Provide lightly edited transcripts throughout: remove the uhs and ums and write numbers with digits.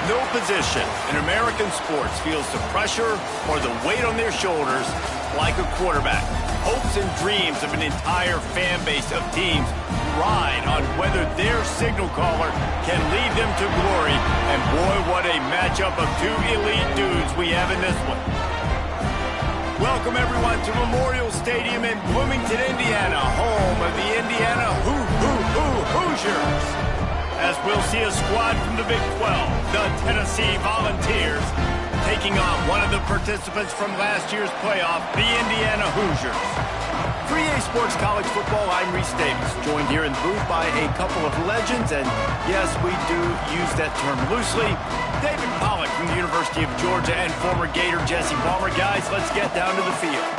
No position in American sports feels the pressure or the weight on their shoulders like a quarterback. Hopes and dreams of an entire fan base of teams ride on whether their signal caller can lead them to glory. And boy, what a matchup of two elite dudes we have in this one. Welcome, everyone, to Memorial Stadium in Bloomington, Indiana, home of the Indiana Hoosiers. As we'll see a squad from the Big 12, the Tennessee Volunteers, taking on one of the participants from last year's playoff, the Indiana Hoosiers. For EA Sports College Football, I'm Reese Davis, joined here in the booth by a couple of legends, and yes, we do use that term loosely. David Pollack from the University of Georgia and former Gator Jesse Palmer. Guys, let's get down to the field.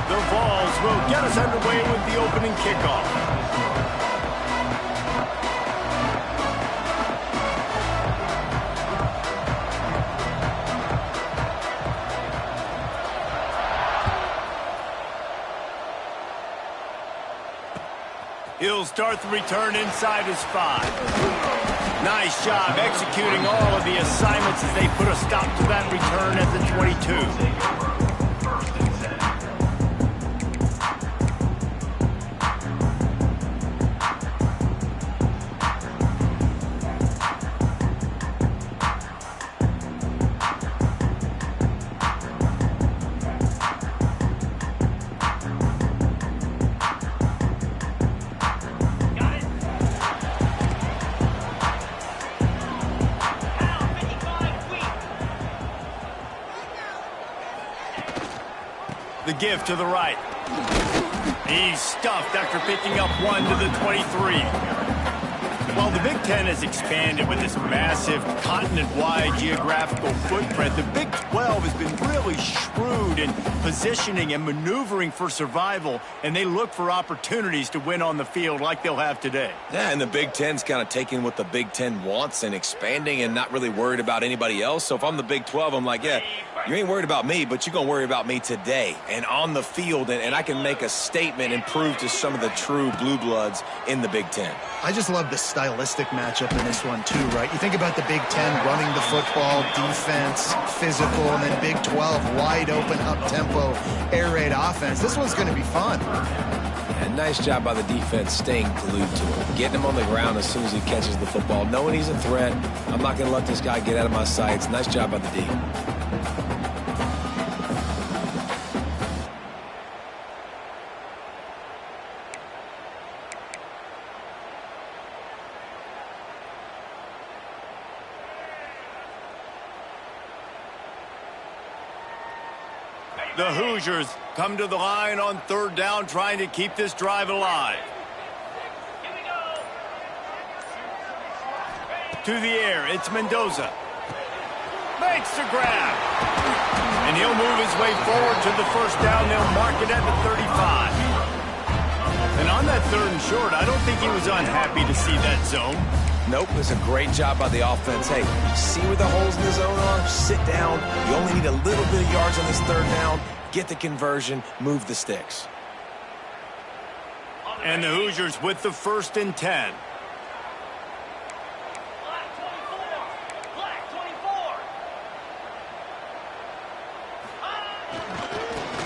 The Vols will get us underway with the opening kickoff. He'll start the return inside his 5. Nice job executing all of the assignments as they put a stop to that return at the 22. The give to the right. He's stuffed after picking up 1 to the 23. While the Big Ten has expanded with this massive continent-wide geographical footprint. The Big 12 has been really shrewd in positioning and maneuvering for survival, and they look for opportunities to win on the field like they'll have today. Yeah, and the Big Ten's kind of taking what the Big Ten wants and expanding and not really worried about anybody else. So if I'm the Big 12, I'm like, yeah, you ain't worried about me, but you're going to worry about me today and on the field, and I can make a statement and prove to some of the true blue bloods in the Big Ten. I just love the stylistic matchup in this one too, right? You think about the Big Ten running the football, defense, physical, and then Big 12 wide open, up-tempo, air raid offense. This one's going to be fun. And nice job by the defense staying glued to him, getting him on the ground as soon as he catches the football, knowing he's a threat. I'm not going to let this guy get out of my sights. Nice job by the D. The Hoosiers come to the line on third down, trying to keep this drive alive. To the air, it's Mendoza. Makes the grab. And he'll move his way forward to the first down. They'll mark it at the 35. And on that third and short, I don't think he was unhappy to see that zone. Nope, it's a great job by the offense. Hey, see where the holes in the zone are? Sit down. You only need a little bit of yards on this third down. Get the conversion, move the sticks. And the Hoosiers with the 1st and 10.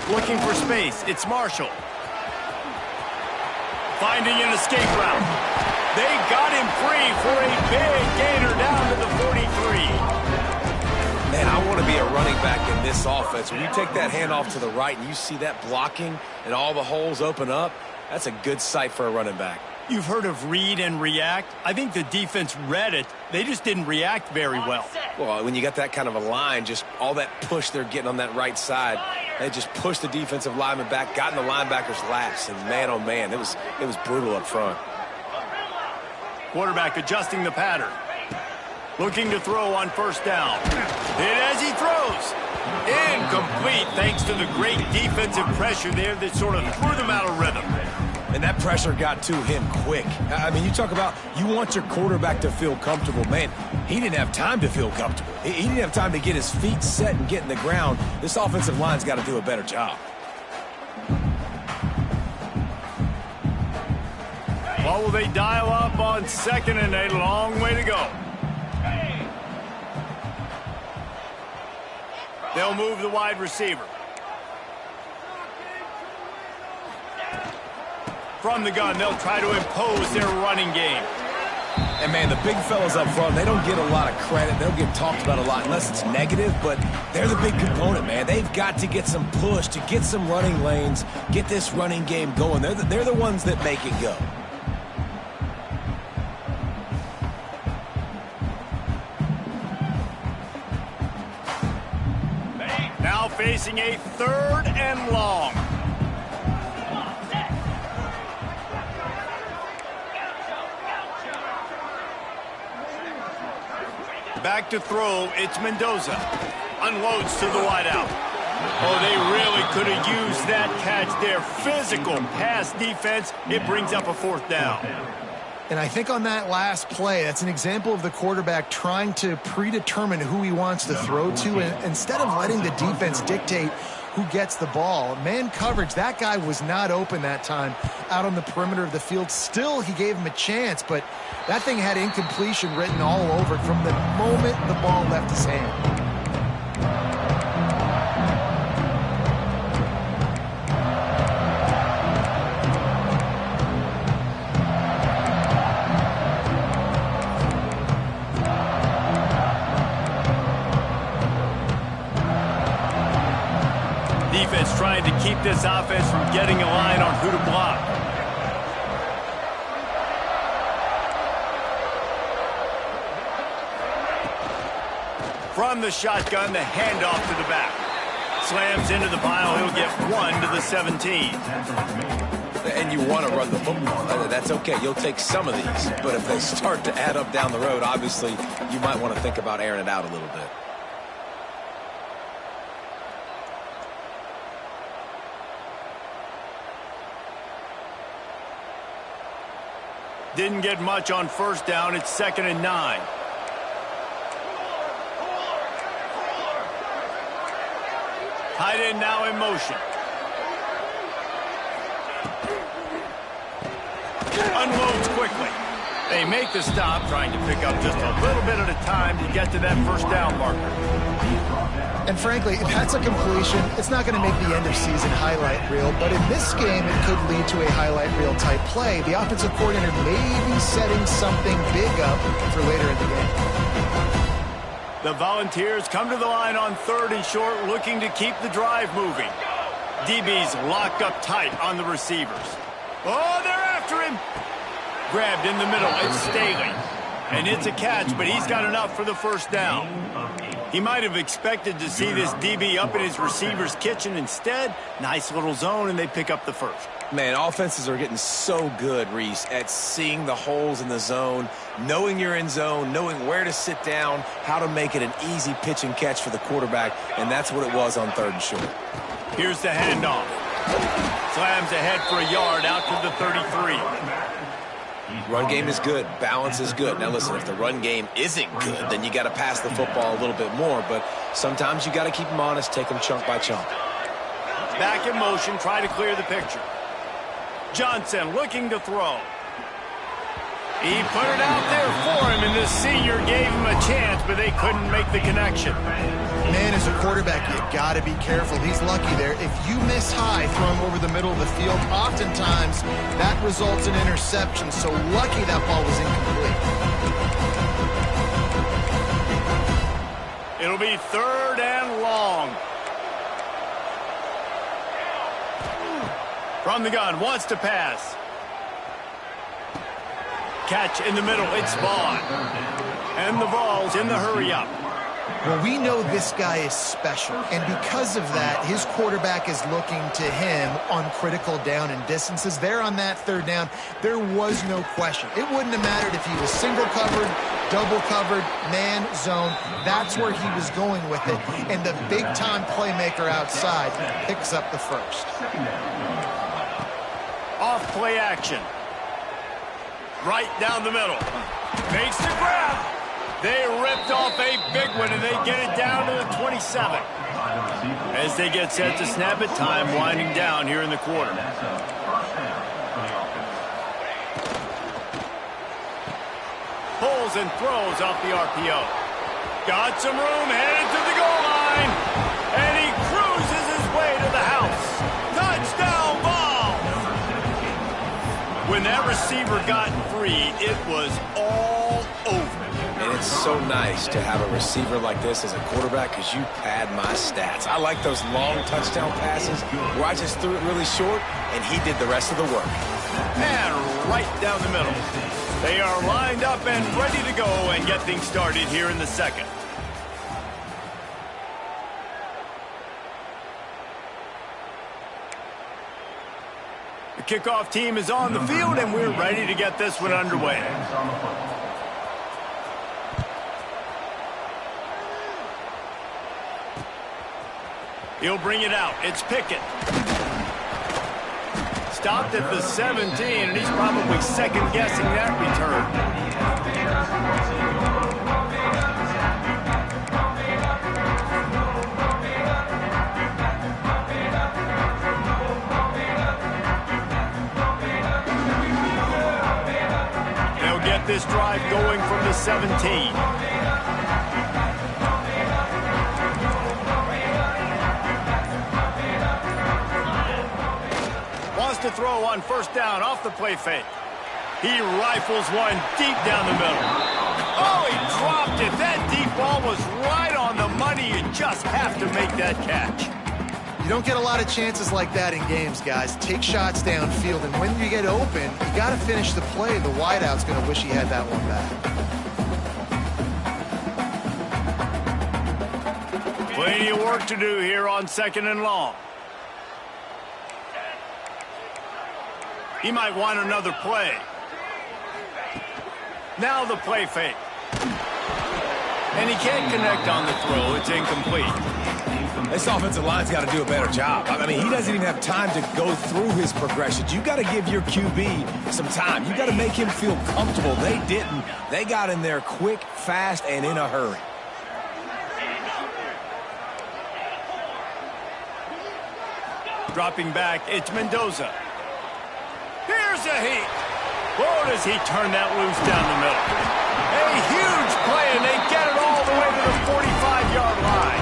Looking for space, it's Marshall. Finding an escape route. They got him free for a big gainer down to the 43. Man, I want to be a running back in this offense. When you take that handoff to the right and you see that blocking and all the holes open up, that's a good sight for a running back. You've heard of read and react. I think the defense read it. They just didn't react very well. Well, when you got that kind of a line, just all that push they're getting on that right side, they just pushed the defensive lineman back, got in the linebacker's laps, and man, oh man, it was brutal up front. Quarterback adjusting the pattern. Looking to throw on first down. And as he throws, incomplete thanks to the great defensive pressure there that sort of threw them out of rhythm. And that pressure got to him quick. I mean, you talk about you want your quarterback to feel comfortable. Man, he didn't have time to feel comfortable. He didn't have time to get his feet set and get in the ground. This offensive line's got to do a better job. Well, will they dial up on 2nd and 8? Long way to go. They'll move the wide receiver. From the gun, they'll try to impose their running game. And, man, the big fellas up front, they don't get a lot of credit. They'll get talked about a lot unless it's negative, but they're the big component, man. They've got to get some push, to get some running lanes, get this running game going. They're the ones that make it go. Now facing a 3rd and long. Back to throw, it's Mendoza. Unloads to the wideout. Oh, they really could have used that catch there. Physical pass defense. It brings up a 4th down. And I think on that last play, that's an example of the quarterback trying to predetermine who he wants to throw to, and instead of letting the defense dictate who gets the ball. Man coverage, that guy was not open that time out on the perimeter of the field. Still, he gave him a chance, but that thing had incompletion written all over it from the moment the ball left his hand. Defense trying to keep this offense from getting a line on who to block. From the shotgun, the handoff to the back. Slams into the pile. He'll get 1 to the 17. And you want to run the football. That's okay. You'll take some of these. But if they start to add up down the road, obviously you might want to think about airing it out a little bit. Didn't get much on first down. It's 2nd and 9. Tight end now in motion. Unloads quickly. They make the stop, trying to pick up just a little bit at a time to get to that first down marker. And frankly, if that's a completion, it's not going to make the end of season highlight reel, but in this game, it could lead to a highlight reel type play. The offensive coordinator may be setting something big up for later in the game. The Volunteers come to the line on 3rd and short, looking to keep the drive moving. DB's locked up tight on the receivers. Oh, they're after him. Grabbed in the middle. It's Staley. And it's a catch, but he's got enough for the first down. He might have expected to see this DB up in his receiver's kitchen. Instead, nice little zone, and they pick up the first. Man, offenses are getting so good, Reese, at seeing the holes in the zone, knowing you're in zone, knowing where to sit down, how to make it an easy pitch and catch for the quarterback, and that's what it was on 3rd and short. Here's the handoff. Slams ahead for a yard out to the 33. Run game is good. Balance is good. Now, listen, if the run game isn't good, then you got to pass the football a little bit more, but sometimes you got to keep them honest, take them chunk by chunk. Back in motion, try to clear the picture. Johnson looking to throw. He put it out there for him, and the senior gave him a chance, but they couldn't make the connection. Man, as a quarterback, you got to be careful. He's lucky there. If you miss high, throwing over the middle of the field, oftentimes that results in interception. So lucky that ball was incomplete. It'll be 3rd and long. From the gun, wants to pass. Catch in the middle, it's Vaughn. And the ball's in the hurry-up. Well, we know this guy is special, and because of that, his quarterback is looking to him on critical down and distances. There on that 3rd down, there was no question. It wouldn't have mattered if he was single covered, double covered, man, zone. That's where he was going with it, and the big-time playmaker outside picks up the first. Off play action. Right down the middle. Makes the grab. They ripped off a big one, and they get it down to the 27. As they get set to snap it, time winding down here in the quarter. Pulls and throws off the RPO. Got some room, headed to the goal line. And he cruises his way to the house. Touchdown ball! When that receiver got free, it was all over. And it's so nice to have a receiver like this as a quarterback because you pad my stats. I like those long touchdown passes where I just threw it really short and he did the rest of the work. And right down the middle. They are lined up and ready to go and get things started here in the second. The kickoff team is on the field, and we're ready to get this one underway. He'll bring it out. It's Pickett. Stopped at the 17, and he's probably second-guessing that return. This drive going from the 17. Wants to throw on first down off the play fake. He rifles one deep down the middle. Oh, he dropped it. That deep ball was right on the money. You just have to make that catch. You don't get a lot of chances like that in games, guys. Take shots downfield, and when you get open, you got to finish the play. The wideout's going to wish he had that one back. Plenty of work to do here on 2nd and long. He might want another play. Now the play fake. And he can't connect on the throw. It's incomplete. This offensive line's got to do a better job. I mean, he doesn't even have time to go through his progressions. You got to give your QB some time. You got to make him feel comfortable. They didn't. They got in there quick, fast, and in a hurry. Dropping back, it's Mendoza. Here's a heat. Boy, does he turn that loose down the middle. A huge play, and they get it all the way to the 45-yard line.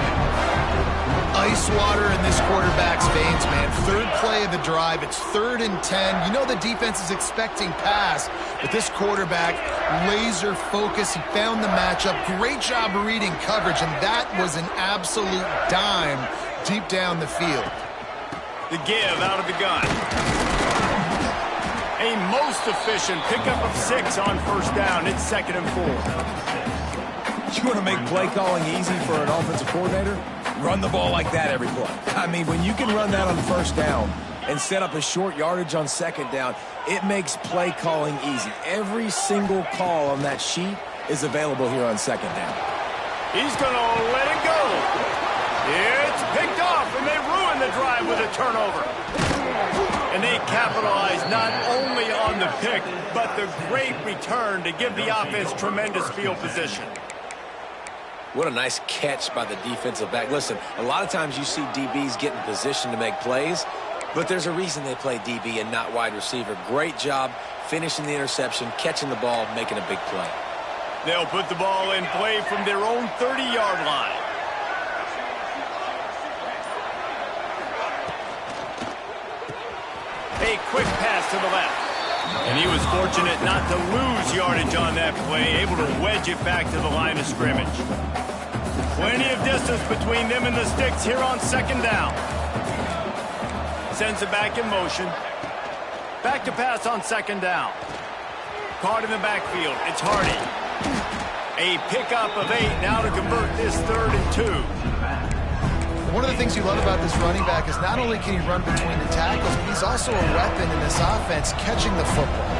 Ice water in this quarterback's veins, man. Third play of the drive. It's 3rd and 10. You know the defense is expecting pass, but this quarterback, laser focus. He found the matchup. Great job reading coverage, and that was an absolute dime deep down the field. The give out of the gun. A most efficient pickup of 6 on first down. It's 2nd and 4. You want to make play calling easy for an offensive coordinator? Run the ball like that every play. I mean, when you can run that on first down and set up a short yardage on second down, it makes play calling easy. Every single call on that sheet is available here on second down. He's going to let it go. It's picked off, and they ruin the drive with a turnover. And they capitalize not only on the pick, but the great return to give the offense tremendous field position. What a nice catch by the defensive back. Listen, a lot of times you see DBs get in position to make plays, but there's a reason they play DB and not wide receiver. Great job finishing the interception, catching the ball, making a big play. They'll put the ball in play from their own 30-yard line. A quick pass to the left. And he was fortunate not to lose yardage on that play, able to wedge it back to the line of scrimmage. Plenty of distance between them and the sticks here on second down. Sends it back in motion. Back to pass on second down. Caught in the backfield. It's Hardy. A pickup of 8 now to convert this 3rd and 2. One of the things you love about this running back is not only can he run between the tackles, but he's also a weapon in this offense catching the football.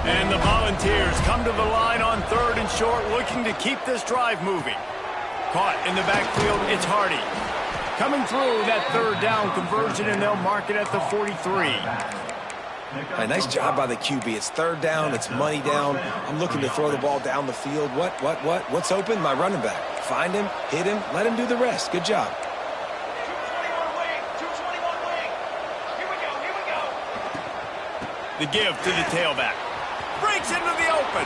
And the Volunteers come to the line on 3rd and short, looking to keep this drive moving. Caught in the backfield, it's Hardy. Coming through that 3rd down conversion, and they'll mark it at the 43. Right, nice job by the QB. It's 3rd down. It's money down. I'm looking to throw the ball down the field. What's open? My running back. Find him, hit him, let him do the rest. Good job. The give to the tailback. Breaks into the open.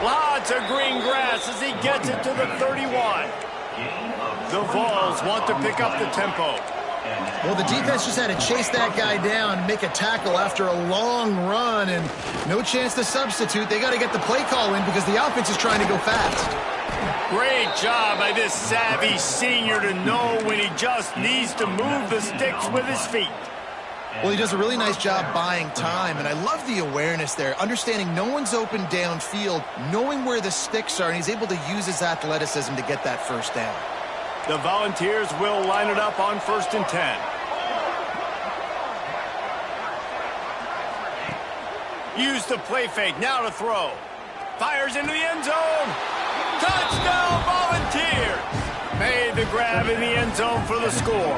Lots of green grass as he gets it to the 31. The Vols want to pick up the tempo. Well, the defense just had to chase that guy down, make a tackle after a long run, and no chance to substitute. They got to get the play call in because the offense is trying to go fast. Great job by this savvy senior to know when he just needs to move the sticks with his feet. Well, he does a really nice job buying time, and I love the awareness there, understanding no one's open downfield, knowing where the sticks are, and he's able to use his athleticism to get that first down. The Volunteers will line it up on 1st and 10. Use the play fake, now to throw. Fires into the end zone. Touchdown, Volunteers! Made the grab in the end zone for the score.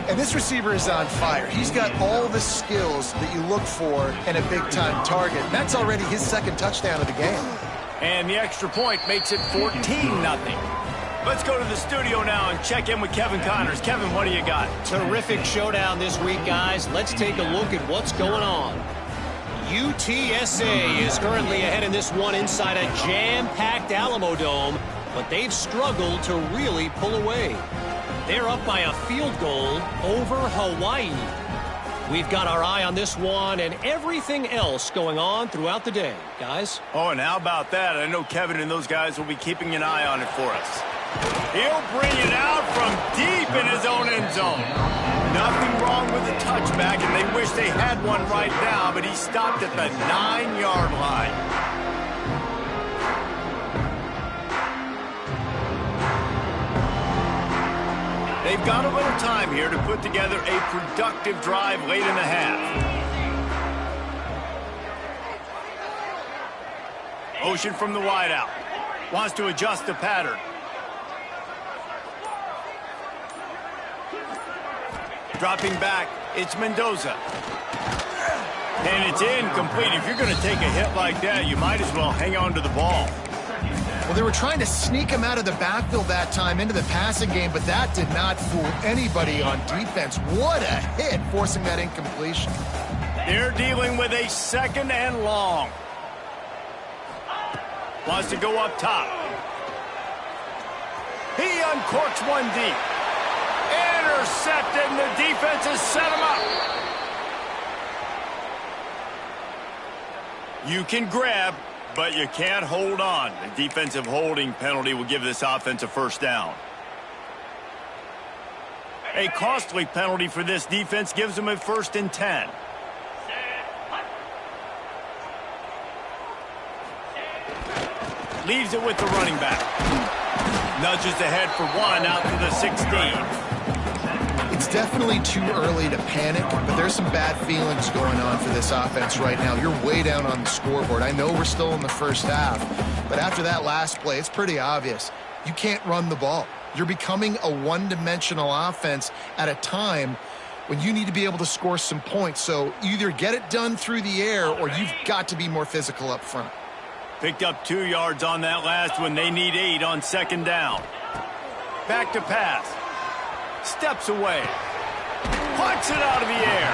And this receiver is on fire. He's got all the skills that you look for in a big-time target. That's already his 2nd touchdown of the game. And the extra point makes it 14-0. Let's go to the studio now and check in with Kevin Connors. Kevin, what do you got? Terrific showdown this week, guys. Let's take a look at what's going on. UTSA is currently ahead in this one inside a jam-packed Alamo Dome, but they've struggled to really pull away. They're up by a field goal over Hawaii. We've got our eye on this one and everything else going on throughout the day, guys. Oh, and how about that? I know Kevin and those guys will be keeping an eye on it for us. He'll bring it out from deep in his own end zone. Nothing wrong with the touchback, and they wish they had one right now, but he stopped at the 9-yard line. They've got a little time here to put together a productive drive late in the half. Motion from the wideout. Wants to adjust the pattern. Dropping back, it's Mendoza. And it's incomplete. If you're going to take a hit like that, you might as well hang on to the ball. Well, they were trying to sneak him out of the backfield that time into the passing game, but that did not fool anybody on defense. What a hit, forcing that incompletion. They're dealing with a 2nd and long. Wants to go up top. He uncorks one deep. Intercepted, and the defense has set him up. You can grab, but you can't hold on. The defensive holding penalty will give this offense a first down. A costly penalty for this defense gives them a 1st and 10. Leaves it with the running back. Nudges ahead for 1 out to the 16. It's definitely too early to panic, but there's some bad feelings going on for this offense right now. You're way down on the scoreboard. I know we're still in the first half, but after that last play, it's pretty obvious. You can't run the ball. You're becoming a one-dimensional offense at a time when you need to be able to score some points. So either get it done through the air or you've got to be more physical up front. Picked up 2 yards on that last one. They need 8 on 2nd down. Back to pass. Steps away. Puts it out of the air.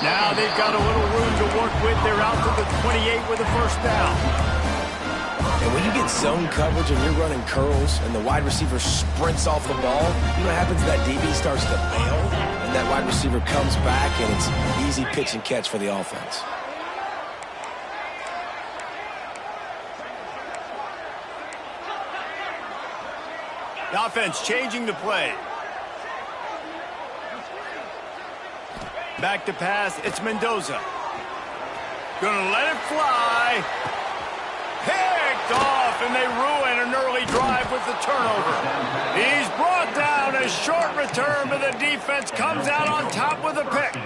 Now they've got a little room to work with. They're out to the 28 with a first down. And when you get zone coverage and you're running curls and the wide receiver sprints off the ball, you know what happens? That DB starts to bail, and that wide receiver comes back, and it's easy pitch and catch for the offense. The offense changing the play. Back to pass, it's Mendoza. Gonna let it fly. Picked off, and they ruin an early drive with the turnover. He's brought down, a short return, but the defense comes out on top with a pick.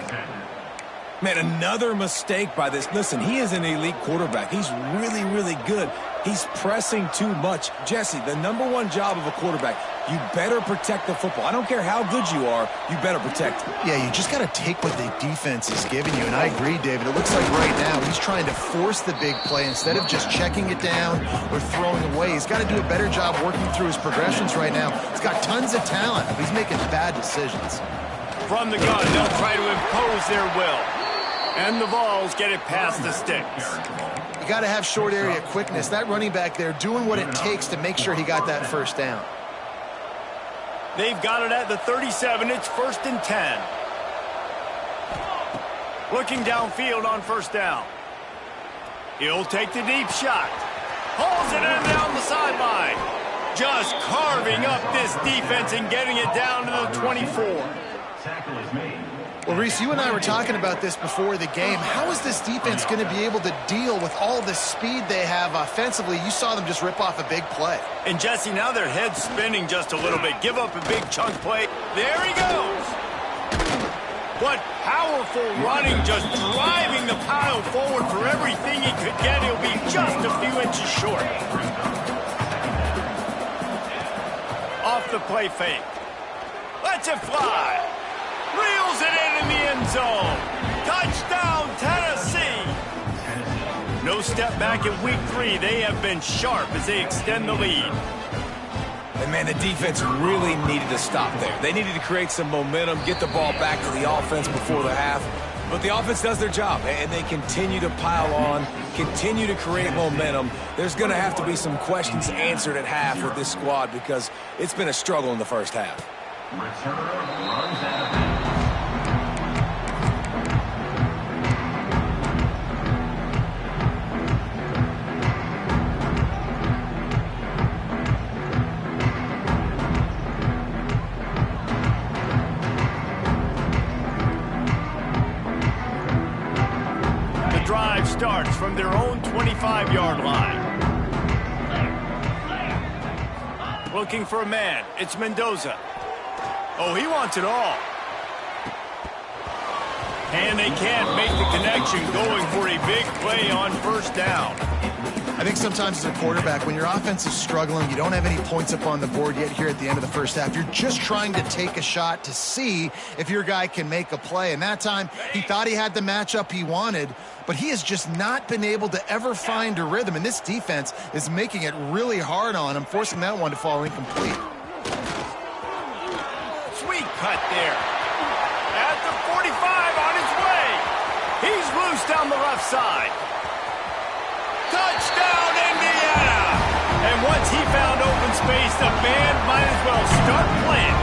Man, another mistake by this. Listen, he is an elite quarterback. He's really, really good. He's pressing too much. Jesse, the #1 job of a quarterback, you better protect the football. I don't care how good you are, you better protect it. Yeah, you just got to take what the defense is giving you, and I agree, David. It looks like right now he's trying to force the big play instead of just checking it down or throwing away. He's got to do a better job working through his progressions right now. He's got tons of talent, but he's making bad decisions. From the gun, they'll try to impose their will. And the Vols get it past the sticks. You got to have short area quickness. That running back there doing what it takes to make sure he got that first down. They've got it at the 37. It's 1st and 10. Looking downfield on first down. He'll take the deep shot. Pulls it in down the sideline. Just carving up this defense and getting it down to the 24. Well, Reese, you and I were talking about this before the game. How is this defense going to be able to deal with all the speed they have offensively? You saw them just rip off a big play. And, Jesse, now their head's spinning just a little bit. Give up a big chunk play. There he goes. What powerful running, just driving the pile forward for everything he could get. He'll be just a few inches short. Off the play fake. Lets it fly. Reels it in the end zone. Touchdown, Tennessee. No step back in week 3. They have been sharp as they extend the lead. And, man, the defense really needed to stop there. They needed to create some momentum, get the ball back to the offense before the half. But the offense does their job, and they continue to pile on, continue to create momentum. There's going to have to be some questions answered at half with this squad because it's been a struggle in the first half. Drive starts from their own 25-yard line. Looking for a man. It's Mendoza. Oh, he wants it all. And they can't make the connection, going for a big play on first down. I think sometimes as a quarterback, when your offense is struggling, you don't have any points up on the board yet here at the end of the first half. You're just trying to take a shot to see if your guy can make a play. And that time, he thought he had the matchup he wanted, but he has just not been able to ever find a rhythm. And this defense is making it really hard on him, forcing that one to fall incomplete. Sweet cut there. At the 45 on his way. He's loose down the left side. Touchdown, Indiana! And once he found open space, the band might as well start playing.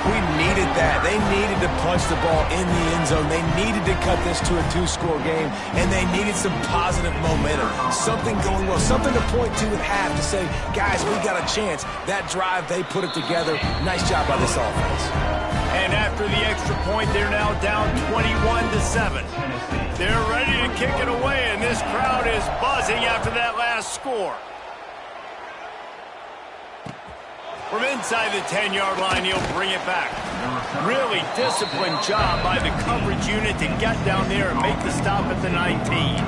We needed that. They needed to punch the ball in the end zone. They needed to cut this to a 2-score game, and they needed some positive momentum. Something going well, something to point to at half to say, guys, we got a chance. That drive, they put it together. Nice job by this offense. And after the extra point, they're now down 21-7. They're ready to kick it away, and this crowd is buzzing after that last score. From inside the 10-yard line, he'll bring it back. Really disciplined job by the coverage unit to get down there and make the stop at the 19.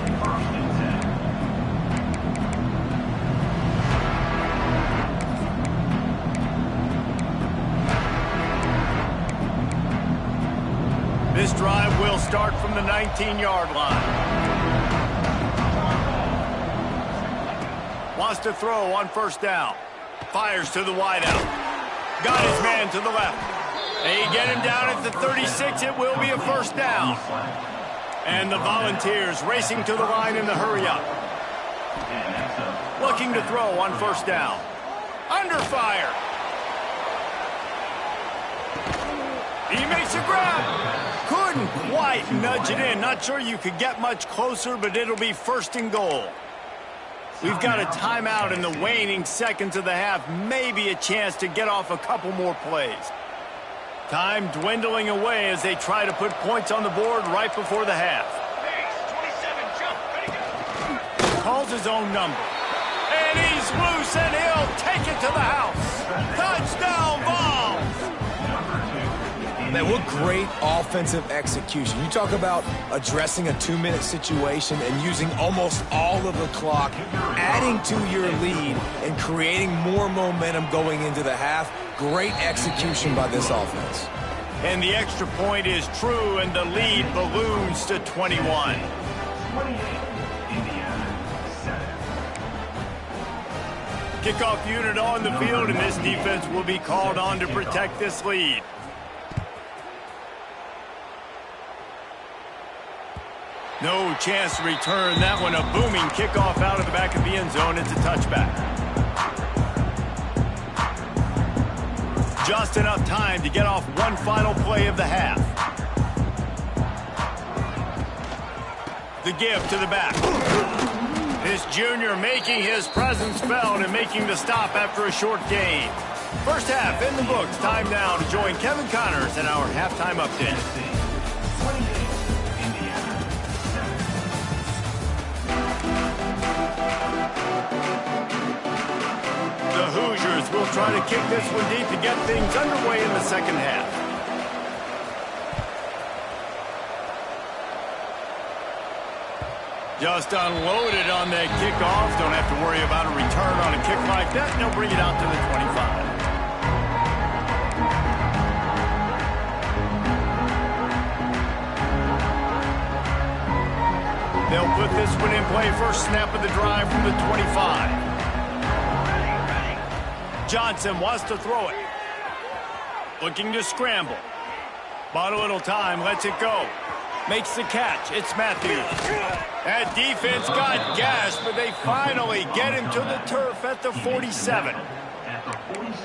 This drive will start from the 19-yard line. Wants to throw on first down. Fires to the wideout. Got his man to the left. They get him down at the 36. It will be a first down. And the Volunteers racing to the line in the hurry-up. Looking to throw on first down. Under fire. He makes a grab. Couldn't quite nudge it in. Not sure you could get much closer, but it'll be first and goal. We've got a timeout in the waning seconds of the half. Maybe a chance to get off a couple more plays. Time dwindling away as they try to put points on the board right before the half. 27, jump, ready, go. Calls his own number. And he's loose, and he'll take it to the house. Touchdown, Vols! Man, what great offensive execution. You talk about addressing a 2-minute situation and using almost all of the clock, adding to your lead and creating more momentum going into the half. Great execution by this offense. And the extra point is true, and the lead balloons to 21. Kickoff unit on the field, and this defense will be called on to protect this lead. No chance to return that one. A booming kickoff out of the back of the end zone. It's a touchback. Just enough time to get off one final play of the half. The give to the back. This junior making his presence felt and making the stop after a short gain. First half in the books. Time now to join Kevin Connors in our halftime update. The Hoosiers will try to kick this one deep to get things underway in the second half. Just unloaded on that kickoff. Don't have to worry about a return on a kick like that. They'll bring it out to the 25. They'll put this one in play. First snap of the drive from the 25. Johnson wants to throw it. Looking to scramble. Bought a little time, lets it go. Makes the catch. It's Matthews. That defense got gashed, but they finally get him to the turf at the 47.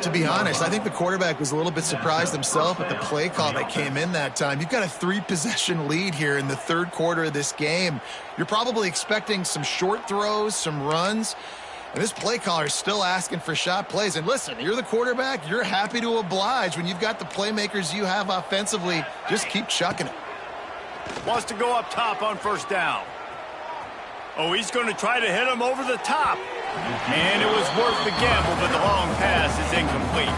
To be honest, I think the quarterback was a little bit surprised himself at the play call that came in that time. You've got a 3-possession lead here in the third quarter of this game. You're probably expecting some short throws, some runs. And this play caller is still asking for shot plays. And listen, you're the quarterback. You're happy to oblige when you've got the playmakers you have offensively. Just keep chucking it. Wants to go up top on first down. Oh, he's going to try to hit him over the top. And it was worth the gamble, but the long pass is incomplete.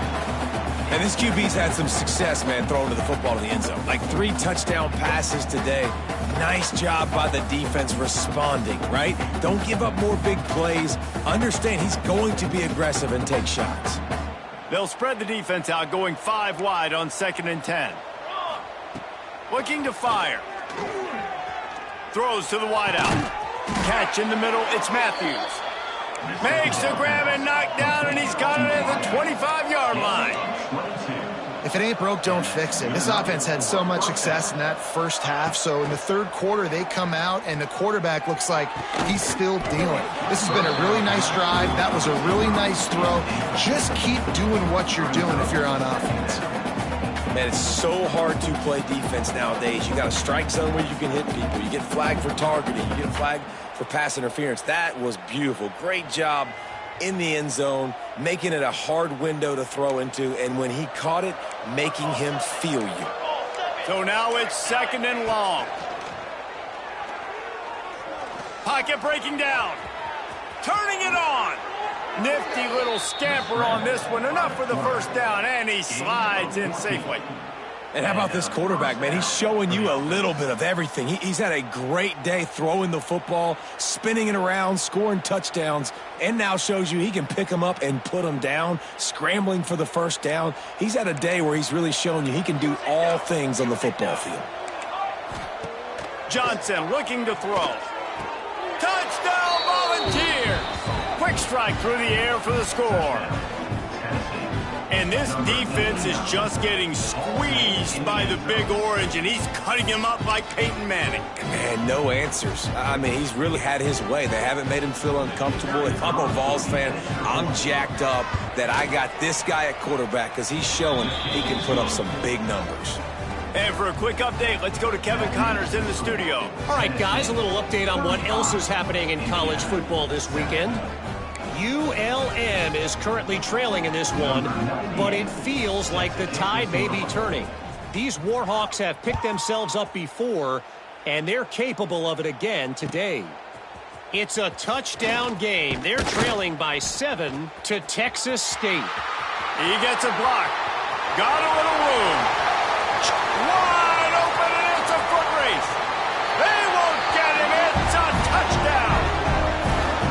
And this QB's had some success, man, throwing to the football in the end zone. Like 3 touchdown passes today. Nice job by the defense responding, right? Don't give up more big plays. Understand he's going to be aggressive and take shots. They'll spread the defense out, going 5 wide on 2nd and 10. Looking to fire. Throws to the wideout. Catch in the middle, it's Matthews. Makes the grab and knock down, and he's got it at the 25-yard line. If it ain't broke, don't fix it. This offense had so much success in that first half, so in the third quarter, they come out, and the quarterback looks like he's still dealing. This has been a really nice drive. That was a really nice throw. Just keep doing what you're doing if you're on offense. Man, it's so hard to play defense nowadays. You got a strike zone where you can hit people. You get flagged for targeting. You get flagged for pass interference. That was beautiful. Great job in the end zone, making it a hard window to throw into, and when he caught it, making him feel you. So now it's 2nd and long. Pocket breaking down. Turning it on. Nifty little scamper on this one. Enough for the first down, and he slides in safely. And how about this quarterback, man? He's showing you a little bit of everything. He's had a great day throwing the football, spinning it around, scoring touchdowns, and now shows you he can pick them up and put them down, scrambling for the first down. He's had a day where he's really shown you he can do all things on the football field. Johnson looking to throw. Touchdown, Volunteers! Quick strike through the air for the score. And this defense is just getting squeezed by the Big Orange, and he's cutting him up like Peyton Manning. Man, no answers. I mean, he's really had his way. They haven't made him feel uncomfortable. If I'm a Vols fan, I'm jacked up that I got this guy at quarterback because he's showing he can put up some big numbers. And for a quick update, let's go to Kevin Connors in the studio. All right, guys, a little update on what else is happening in college football this weekend. ULM is currently trailing in this one, but it feels like the tide may be turning. These Warhawks have picked themselves up before, and they're capable of it again today. It's a touchdown game. They're trailing by 7 to Texas State. He gets a block. Got a little room. Wide open, and it's a foot race. They won't get him. It's a touchdown.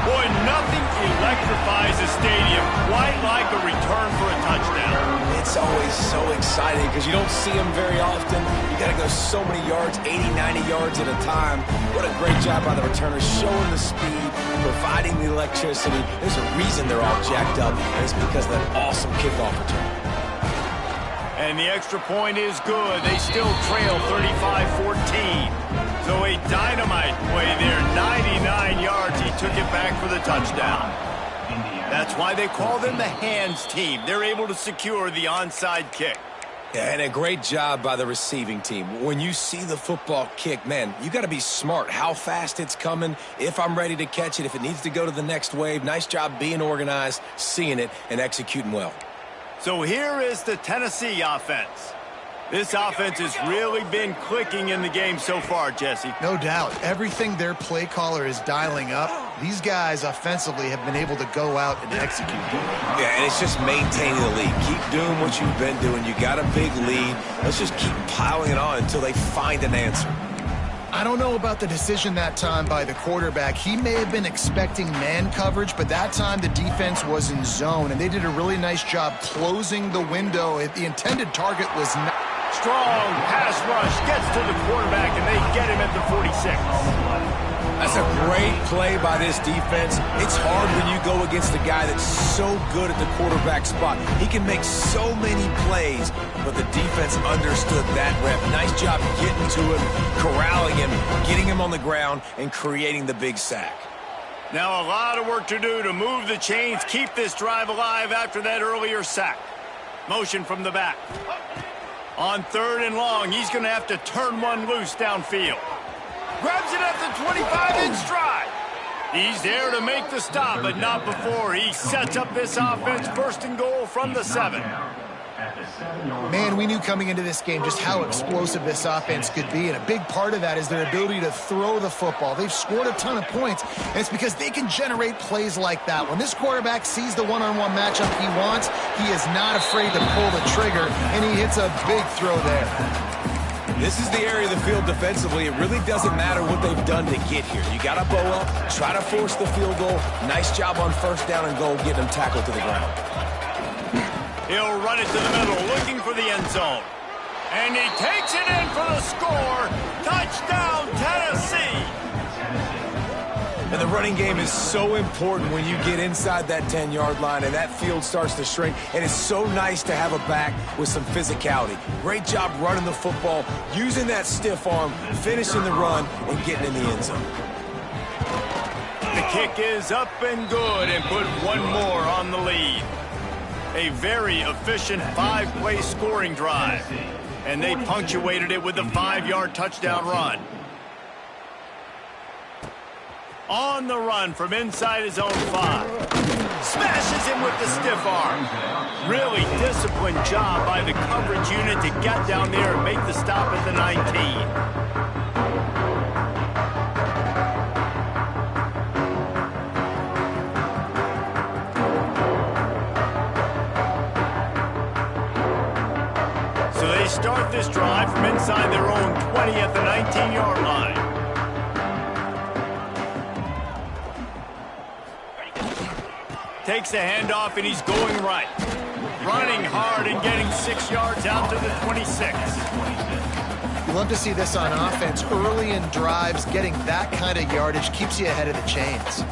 Boy, nothing electrifies a stadium quite like a return for a touchdown. It's always so exciting because you don't see them very often. You got to go so many yards, 80, 90 yards at a time. What a great job by the returners, showing the speed, providing the electricity. There's a reason they're all jacked up, and it's because of that awesome kickoff return. And the extra point is good. They still trail 35-14. So a dynamite play there, 99 yards. He took it back for the touchdown. That's why they call them the hands team. They're able to secure the onside kick. Yeah, and a great job by the receiving team. When you see the football kick, man, you got to be smart how fast it's coming, if I'm ready to catch it, if it needs to go to the next wave. Nice job being organized, seeing it, and executing well. So here is the Tennessee offense. This offense has really been clicking in the game so far, Jesse. No doubt. Everything their play caller is dialing up, these guys offensively have been able to go out and execute. Yeah, and it's just maintaining the lead. Keep doing what you've been doing. You got a big lead. Let's just keep piling it on until they find an answer. I don't know about the decision that time by the quarterback. He may have been expecting man coverage, but that time the defense was in zone, and they did a really nice job closing the window. The intended target was not. Strong pass rush gets to the quarterback, and they get him at the 46. That's a great play by this defense. It's hard when you go against a guy that's so good at the quarterback spot. He can make so many plays, but the defense understood that rep. Nice job getting to him, corralling him, getting him on the ground, and creating the big sack. Now a lot of work to do to move the chains, keep this drive alive after that earlier sack. Motion from the back. On 3rd and long, he's going to have to turn one loose downfield. Grabs it at the 25 in stride. He's there to make the stop, but not before. He sets up this offense 1st and goal from the 7. Man, we knew coming into this game just how explosive this offense could be, and a big part of that is their ability to throw the football. They've scored a ton of points, and it's because they can generate plays like that. When this quarterback sees the one-on-one matchup he wants, he is not afraid to pull the trigger, and he hits a big throw there. This is the area of the field defensively. It really doesn't matter what they've done to get here. You got to bow up, try to force the field goal. Nice job on first down and goal, getting them tackled to the ground. He'll run it to the middle, looking for the end zone. And he takes it in for the score. Touchdown, Tennessee. And the running game is so important when you get inside that 10-yard line and that field starts to shrink. And it's so nice to have a back with some physicality. Great job running the football, using that stiff arm, finishing the run, and getting in the end zone. The kick is up and good and put one more on the lead. A very efficient 5-play scoring drive. And they punctuated it with a 5-yard touchdown run. On the run from inside his own 5. Smashes him with the stiff arm. Really disciplined job by the coverage unit to get down there and make the stop at the 19. Start this drive from inside their own 20 at the 19-yard line. Takes the handoff and he's going right. Running hard and getting 6 yards out to the 26. You love to see this on offense. Early in drives, getting that kind of yardage keeps you ahead of the chains.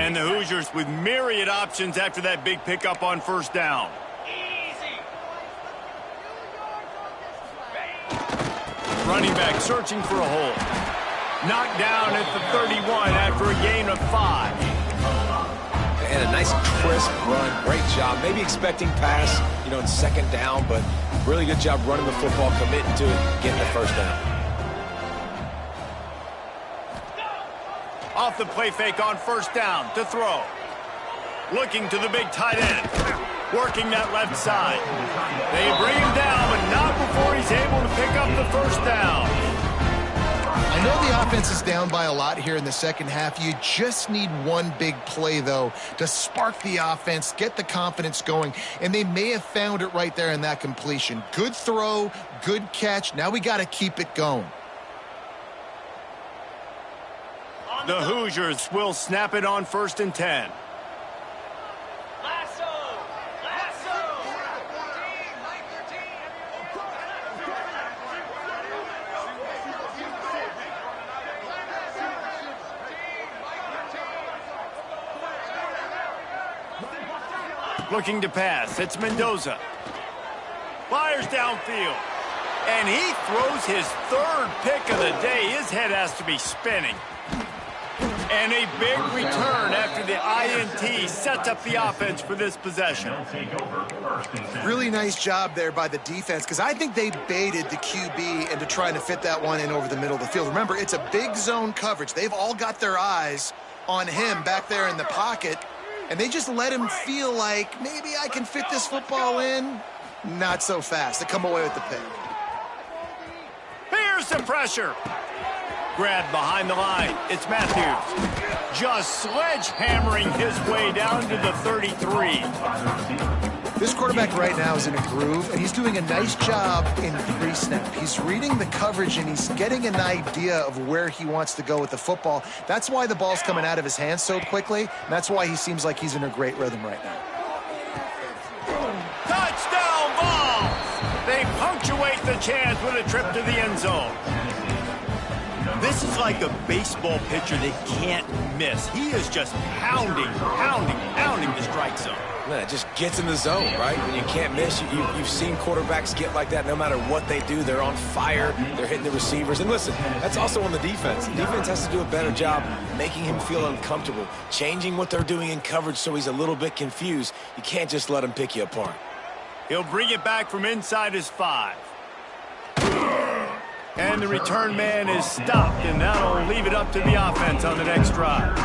And the Hoosiers with myriad options after that big pickup on first down. Running back searching for a hole. Knocked down at the 31 after a gain of 5. And a nice crisp run. Great job. Maybe expecting pass, in second down, but really good job running the football, committing to it, getting the first down. Off the play fake on first down to throw. Looking to the big tight end. Working that left side. They bring him down, but not before he's able to pick up the first down. I know the offense is down by a lot here in the second half. You just need one big play, though, to spark the offense, get the confidence going, and they may have found it right there in that completion. Good throw, good catch. Now we got to keep it going. The Hoosiers will snap it on 1st and 10. Looking to pass. It's Mendoza. Fires downfield. And he throws his 3rd pick of the day. His head has to be spinning. And a big return after the INT sets up the offense for this possession. Really nice job there by the defense, because I think they baited the QB into trying to fit that one in over the middle of the field. Remember, it's a big zone coverage. They've all got their eyes on him back there in the pocket, and they just let him feel like, maybe I can fit this football in. Not so fast. They come away with the pick. Here's the pressure. Grabbed behind the line. It's Matthews. Just sledgehammering his way down to the 33. This quarterback right now is in a groove, and he's doing a nice job in pre-snap. He's reading the coverage, and he's getting an idea of where he wants to go with the football. That's why the ball's coming out of his hands so quickly, and that's why he seems like he's in a great rhythm right now. Touchdown ball! They punctuate the chance with a trip to the end zone. This is like a baseball pitcher that can't miss. He is just pounding the strike zone. Man, it just gets in the zone, right? When you can't miss, you've seen quarterbacks get like that no matter what they do. They're on fire. They're hitting the receivers. And listen, that's also on the defense. The defense has to do a better job making him feel uncomfortable, changing what they're doing in coverage so he's a little bit confused. You can't just let him pick you apart. He'll bring it back from inside his 5. And the return man is stopped, and that'll leave it up to the offense on the next drive.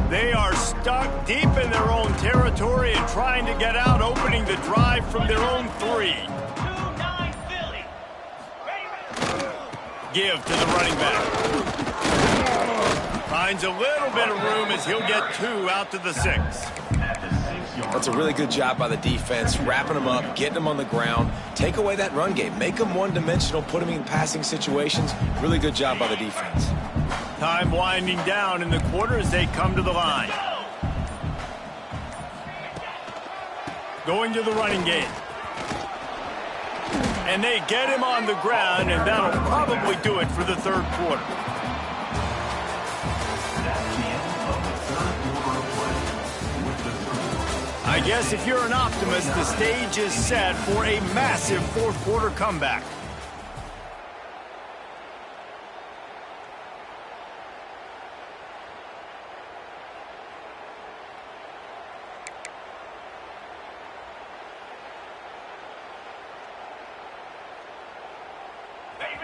They are stuck deep in their own territory and trying to get out, opening the drive from their own 3. Give to the running back. Finds a little bit of room as he'll get 2 out to the 6. That's a really good job by the defense, wrapping them up, getting them on the ground. Take away that run game. Make them one-dimensional, put them in passing situations. Really good job by the defense. Time winding down in the quarter as they come to the line. Going to the running game. And they get him on the ground, and that'll probably do it for the third quarter. I guess if you're an optimist, the stage is set for a massive fourth quarter comeback.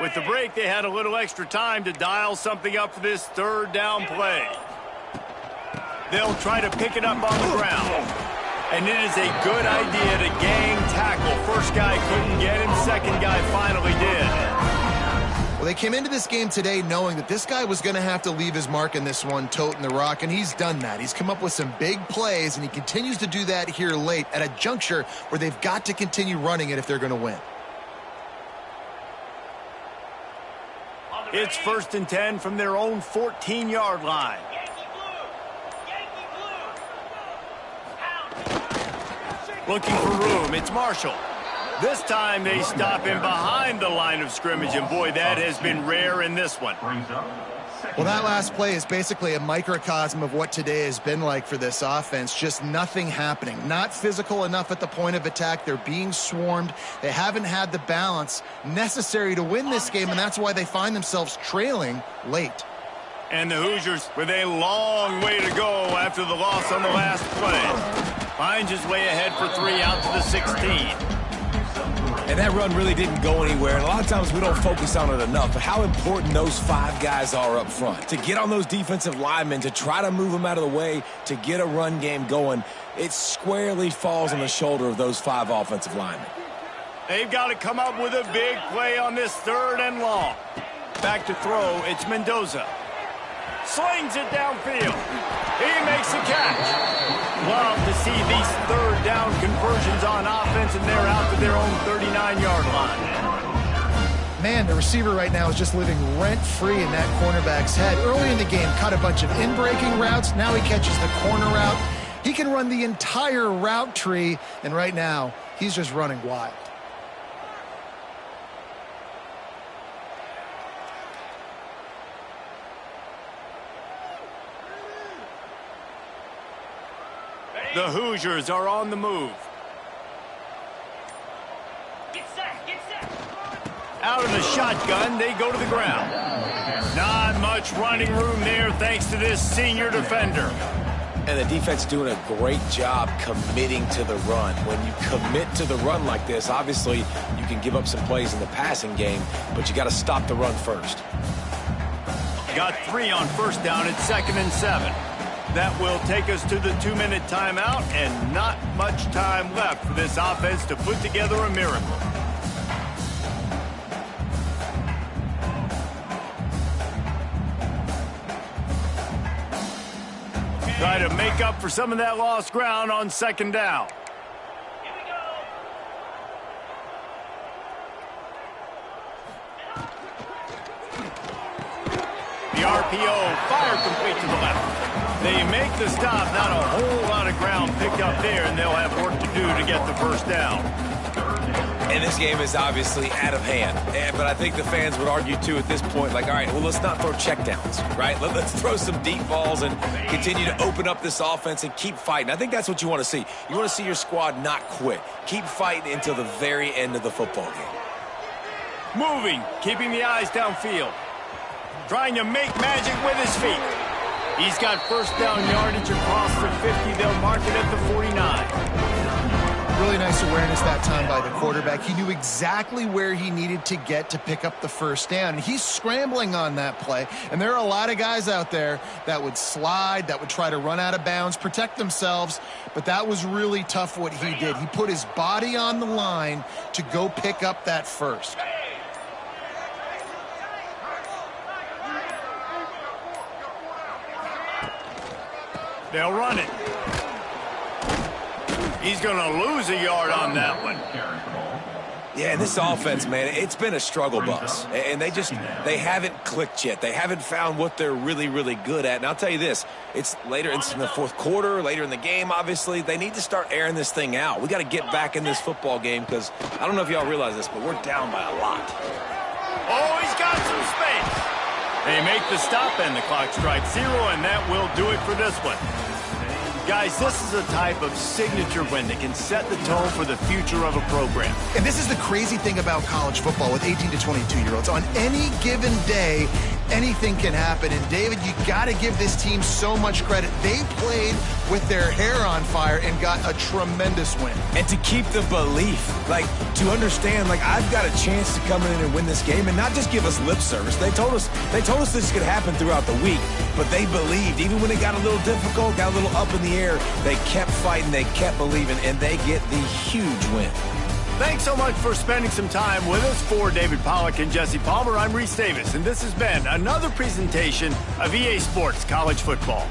With the break, they had a little extra time to dial something up for this third down play. They'll try to pick it up on the ground. And it is a good idea to gang tackle. First guy couldn't get him, second guy finally did. Well, they came into this game today knowing that this guy was going to have to leave his mark in this one, toting the rock, and he's done that. He's come up with some big plays, and he continues to do that here late at a juncture where they've got to continue running it if they're going to win. It's 1st and 10 from their own 14-yard line. Looking for room. It's Marshall. This time they stop him behind the line of scrimmage, and boy, that has been rare in this one. Well, that last play is basically a microcosm of what today has been like for this offense. Just nothing happening. Not physical enough at the point of attack. They're being swarmed. They haven't had the balance necessary to win this game, and that's why they find themselves trailing late. And the Hoosiers with a long way to go after the loss on the last play. Finds his way ahead for 3 out to the 16. And that run really didn't go anywhere. And a lot of times we don't focus on it enough, but how important those 5 guys are up front. To get on those defensive linemen, to try to move them out of the way, to get a run game going, it squarely falls on the shoulder of those 5 offensive linemen. They've got to come up with a big play on this 3rd and long. Back to throw, it's Mendoza. Slings it downfield. He makes the catch. Love to see these 3rd down conversions on offense, and they're out to their own 39-yard line. Man, the receiver right now is just living rent-free in that cornerback's head. Early in the game, cut a bunch of in-breaking routes. Now he catches the corner route. He can run the entire route tree, and right now, he's just running wild. The Hoosiers are on the move. Get set, get set. Out of the shotgun, they go to the ground. Not much running room there thanks to this senior defender. And the defense doing a great job committing to the run. When you commit to the run like this, obviously you can give up some plays in the passing game, but you got to stop the run first. Got 3 on 1st down at 2nd and 7. That will take us to the 2-minute timeout, and not much time left for this offense to put together a miracle. Try to make up for some of that lost ground on 2nd down. Here we go. The RPO, fire complete to the left. They make the stop, not a whole lot of ground picked up there, and they'll have work to do to get the 1st down. And this game is obviously out of hand. But I think the fans would argue, too, at this point, like, all right, well, let's not throw checkdowns, right? Let's throw some deep balls and continue to open up this offense and keep fighting. I think that's what you want to see. You want to see your squad not quit. Keep fighting until the very end of the football game. Moving, keeping the eyes downfield. Trying to make magic with his feet. He's got first down yardage across the 50. They'll mark it at the 49. Really nice awareness that time by the quarterback. He knew exactly where he needed to get to pick up the first down. And he's scrambling on that play. And there are a lot of guys out there that would slide, that would try to run out of bounds, protect themselves. But that was really tough what he did. He put his body on the line to go pick up that first. They'll run it. He's going to lose a yard on that one. Yeah, and this offense, man, it's been a struggle bus. And they haven't clicked yet. They haven't found what they're really, really good at. And I'll tell you this, it's in the fourth quarter, later in the game, obviously. They need to start airing this thing out. We got to get back in this football game because I don't know if y'all realize this, but we're down by a lot. Oh, he's got some space. They make the stop and the clock strikes 0, and that will do it for this one. Guys, this is a type of signature win that can set the tone for the future of a program. And this is the crazy thing about college football with 18 to 22-year-olds. On any given day, anything can happen. And, David, you got to give this team so much credit. They played with their hair on fire and got a tremendous win. And to keep the belief, like, to understand, like, I've got a chance to come in and win this game and not just give us lip service. They told us this could happen throughout the week, but they believed. Even when it got a little difficult, got a little up in the air, they kept fighting, they kept believing, and they get the huge win. Thanks so much for spending some time with us. For David Pollack and Jesse Palmer, I'm Reese Davis, and this has been another presentation of EA Sports College Football.